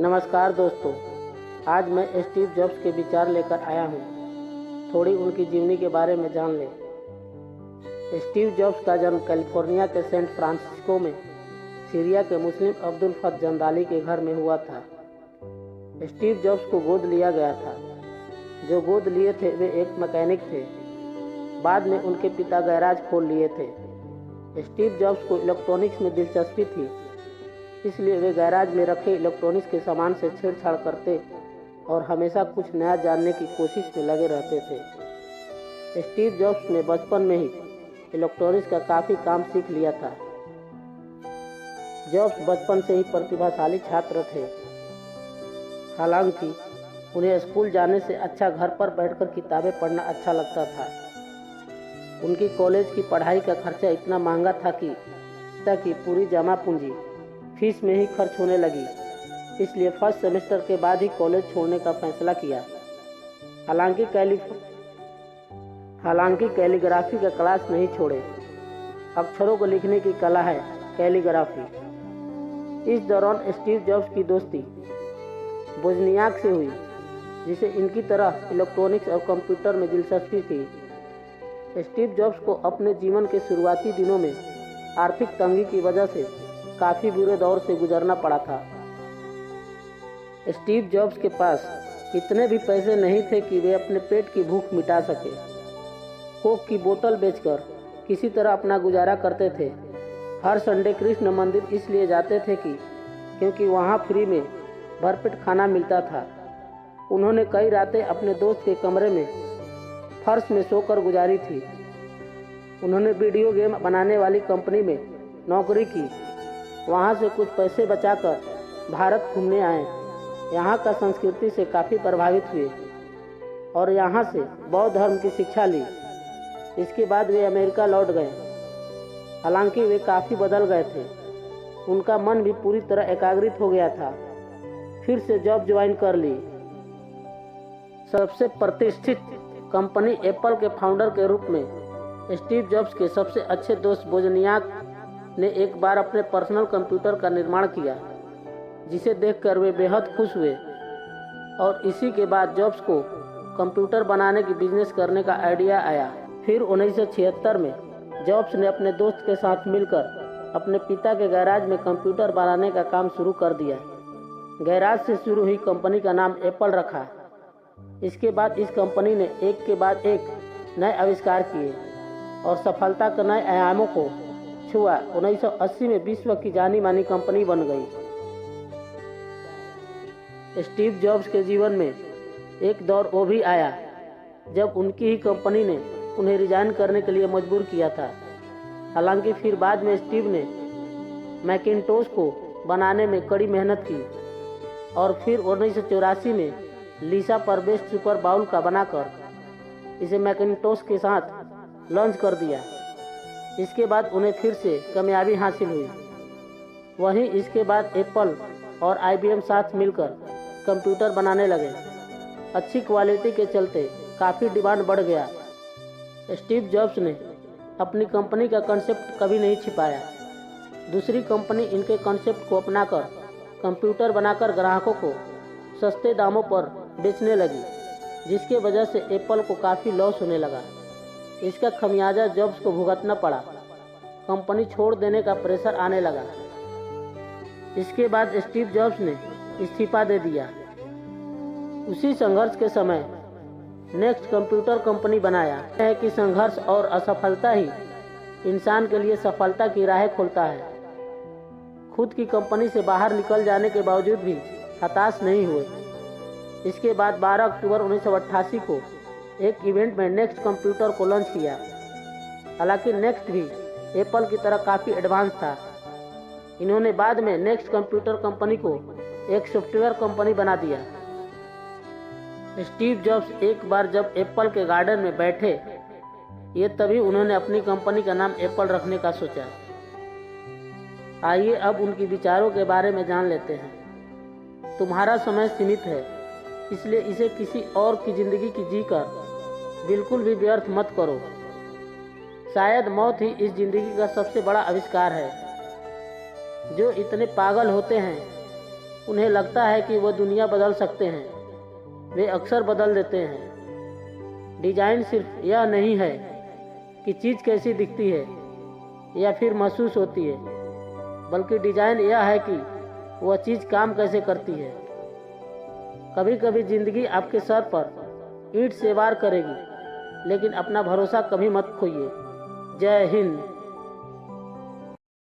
नमस्कार दोस्तों, आज मैं स्टीव जॉब्स के विचार लेकर आया हूँ। थोड़ी उनकी जीवनी के बारे में जान लें। स्टीव जॉब्स का जन्म कैलिफोर्निया के सेंट फ्रांसिस्को में सीरिया के मुस्लिम अब्दुल फत जंदाली के घर में हुआ था। स्टीव जॉब्स को गोद लिया गया था। जो गोद लिए थे वे एक मैकेनिक थे। बाद में उनके पिता गैराज खोल लिए थे। स्टीव जॉब्स को इलेक्ट्रॉनिक्स में दिलचस्पी थी, इसलिए वे गैराज में रखे इलेक्ट्रॉनिक्स के सामान से छेड़छाड़ करते और हमेशा कुछ नया जानने की कोशिश में लगे रहते थे। स्टीव जॉब्स ने बचपन में ही इलेक्ट्रॉनिक्स का काफ़ी काम सीख लिया था। जॉब्स बचपन से ही प्रतिभाशाली छात्र थे। हालांकि उन्हें स्कूल जाने से अच्छा घर पर बैठकर किताबें पढ़ना अच्छा लगता था। उनकी कॉलेज की पढ़ाई का खर्चा इतना महंगा था कि पूरी जमा पूंजी फीस में ही खर्च होने लगी, इसलिए फर्स्ट सेमेस्टर के बाद ही कॉलेज छोड़ने का फैसला किया। हालांकि कैलीग्राफी का क्लास नहीं छोड़े। अक्षरों को लिखने की कला है कैलीग्राफी। इस दौरान स्टीव जॉब्स की दोस्ती वोज़नियाक से हुई, जिसे इनकी तरह इलेक्ट्रॉनिक्स और कंप्यूटर में दिलचस्पी थी। स्टीव जॉब्स को अपने जीवन के शुरुआती दिनों में आर्थिक तंगी की वजह से काफ़ी बुरे दौर से गुजरना पड़ा था। स्टीव जॉब्स के पास इतने भी पैसे नहीं थे कि वे अपने पेट की भूख मिटा सके। कोक की बोतल बेचकर किसी तरह अपना गुजारा करते थे। हर संडे कृष्ण मंदिर इसलिए जाते थे क्योंकि वहाँ फ्री में भरपेट खाना मिलता था। उन्होंने कई रातें अपने दोस्त के कमरे में फर्श में सोकर गुजारी थी। उन्होंने वीडियो गेम बनाने वाली कंपनी में नौकरी की। वहाँ से कुछ पैसे बचाकर भारत घूमने आए। यहाँ का संस्कृति से काफ़ी प्रभावित हुए और यहाँ से बौद्ध धर्म की शिक्षा ली। इसके बाद वे अमेरिका लौट गए। हालांकि वे काफ़ी बदल गए थे। उनका मन भी पूरी तरह एकाग्रित हो गया था। फिर से जॉब ज्वाइन कर ली। सबसे प्रतिष्ठित कंपनी एप्पल के फाउंडर के रूप में स्टीव जॉब्स के सबसे अच्छे दोस्त वोज़नियाक ने एक बार अपने पर्सनल कंप्यूटर का निर्माण किया, जिसे देखकर वे बेहद खुश हुए और इसी के बाद जॉब्स को कंप्यूटर बनाने की बिजनेस करने का आइडिया आया। फिर 1976 में जॉब्स ने अपने दोस्त के साथ मिलकर अपने पिता के गैराज में कंप्यूटर बनाने का काम शुरू कर दिया। गैराज से शुरू हुई कंपनी का नाम एप्पल रखा। इसके बाद इस कंपनी ने एक के बाद एक नए आविष्कार किए और सफलता के नए आयामों को छुआ। 1980 में विश्व की जानी मानी कंपनी बन गई। स्टीव जॉब्स के जीवन में एक दौर वो भी आया जब उनकी ही कंपनी ने उन्हें रिजाइन करने के लिए मजबूर किया था। हालांकि फिर बाद में स्टीव ने मैकिन्टोश को बनाने में कड़ी मेहनत की और फिर 1984 में लीसा पर बेस्ड सुपर बाउल का बनाकर इसे मैकिन्टोश के साथ लॉन्च कर दिया। इसके बाद उन्हें फिर से कामयाबी हासिल हुई। वहीं इसके बाद एप्पल और IBM साथ मिलकर कंप्यूटर बनाने लगे। अच्छी क्वालिटी के चलते काफ़ी डिमांड बढ़ गया। स्टीव जॉब्स ने अपनी कंपनी का कॉन्सेप्ट कभी नहीं छिपाया। दूसरी कंपनी इनके कॉन्सेप्ट को अपनाकर कंप्यूटर बनाकर ग्राहकों को सस्ते दामों पर बेचने लगी, जिसके वजह से एप्पल को काफ़ी लॉस होने लगा। इसका खमियाजा जॉब्स को भुगतना पड़ा। कंपनी छोड़ देने का प्रेशर आने लगा। इसके बाद स्टीव जॉब्स ने इस्तीफा दे दिया। उसी संघर्ष के समय नेक्स्ट कंप्यूटर कंपनी बनाया है कि संघर्ष और असफलता ही इंसान के लिए सफलता की राह खोलता है। खुद की कंपनी से बाहर निकल जाने के बावजूद भी हताश नहीं हुए। इसके बाद 12 अक्टूबर 1988 को एक इवेंट में नेक्स्ट कंप्यूटर को लॉन्च किया। हालांकि नेक्स्ट भी एप्पल की तरह काफ़ी एडवांस था। इन्होंने बाद में नेक्स्ट कंप्यूटर कंपनी को एक सॉफ्टवेयर कंपनी बना दिया। स्टीव जॉब्स एक बार जब एप्पल के गार्डन में बैठे, ये तभी उन्होंने अपनी कंपनी का नाम एप्पल रखने का सोचा। आइए अब उनके विचारों के बारे में जान लेते हैं। तुम्हारा समय सीमित है, इसलिए इसे किसी और की ज़िंदगी की जीकर बिल्कुल भी व्यर्थ मत करो। शायद मौत ही इस ज़िंदगी का सबसे बड़ा आविष्कार है। जो इतने पागल होते हैं उन्हें लगता है कि वो दुनिया बदल सकते हैं। वे अक्सर बदल देते हैं। डिजाइन सिर्फ यह नहीं है कि चीज़ कैसी दिखती है या फिर महसूस होती है, बल्कि डिजाइन यह है कि वह चीज़ काम कैसे करती है। कभी कभी जिंदगी आपके सर पर ईंट से वार करेगी, लेकिन अपना भरोसा कभी मत खोइए। जय हिंद।